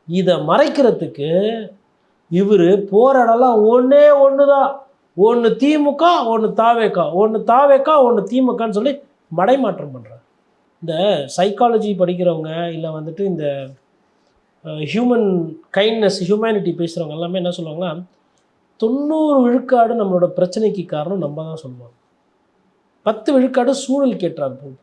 இதை மறைக்கிறதுக்கு இவர் போராடலாம் ஒன்றே ஒன்று தான். ஒன்று திமுக, ஒன்று தாவேக்கா, ஒன்று தாவேக்கா, ஒன்று திமுகன்னு சொல்லி மடைமாற்றம் பண்ணுறார். இந்த சைக்காலஜி படிக்கிறவங்க இல்லை வந்துட்டு இந்த ஹியூமன் கைண்ட்னஸ், ஹியூமனிட்டி பேசுகிறவங்க எல்லாமே என்ன சொல்லுவாங்கன்னா, 90 விழுக்காடு நம்மளோட பிரச்சனைக்கு காரணம் நம்ம தான் சொல்லுவாங்க. 10 விழுக்காடு சூழல் கேட்டார் போது.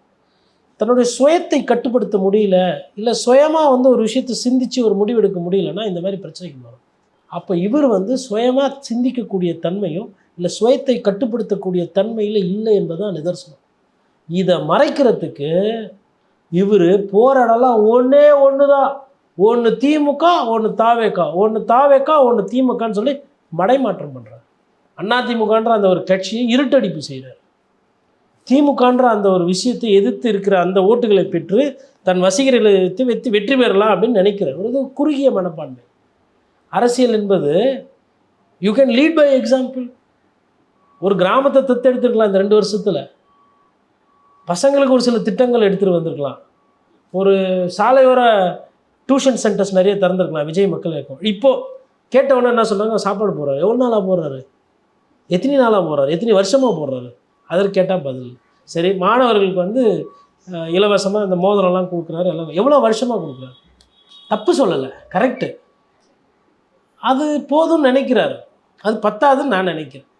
தன்னுடைய சுயத்தை கட்டுப்படுத்த முடியல, இல்லை சுயமாக ஒரு விஷயத்தை சிந்தித்து ஒரு முடிவெடுக்க முடியலன்னா இந்த மாதிரி பிரச்சனைக்கு வரும். அப்போ இவர் சுயமாக சிந்திக்கக்கூடிய தன்மையும் இல்லை சுயத்தை கட்டுப்படுத்தக்கூடிய தன்மையில் இல்லை என்பதுதான் நிதர்சனம். இதை மறைக்கிறதுக்கு இவர் போராடலாம் ஒன்றே ஒன்று தான். ஒன்று திமுக, ஒன்று தாவேக்கா, ஒன்று தாவேக்கா, ஒன்று திமுகன்னு சொல்லி மடைமாற்றம் பண்ணுறார். அதிமுகன்ற அந்த ஒரு கட்சியை இருட்டடிப்பு செய்கிறார். திமுகன்ற அந்த ஒரு விஷயத்தை எதிர்த்து இருக்கிற அந்த ஓட்டுகளை பெற்று தன் வசீகர்களை வெற்றி பெறலாம் அப்படின்னு நினைக்கிறார். ஒரு குறுகிய மனப்பான்மை. அரசியல் என்பது you can lead by example. ஒரு கிராமத்தை தத்தெடுத்துருக்கலாம் இந்த 2 வருஷத்தில். பசங்களுக்கு ஒரு சில திட்டங்கள் எடுத்துகிட்டு வந்திருக்கலாம். ஒரு சாலையோர டியூஷன் சென்டர்ஸ் நிறைய திறந்துருக்கலாம் விஜய் மக்கள் இயக்கம். இப்போது கேட்டவொன்னே என்ன சொல்கிறாங்க, சாப்பாடு போடுறாரு. எவ்வளோ நாளாக போடுறாரு, எத்தனை நாளாக போடுறாரு, எத்தனை வருஷமாக போடுறாரு, அதற்கு கேட்டால் பதில். சரி, மாணவர்களுக்கு இலவசமாக இந்த மோதிரம்லாம் கொடுக்குறாரு, எல்லாம் எவ்வளோ வருஷமாக கொடுக்குறாரு. தப்பு சொல்லலை, கரெக்டு. அது போதும்னு நினைக்கிறாரு. அது பத்தாதுன்னு நான் நினைக்கிறேன்.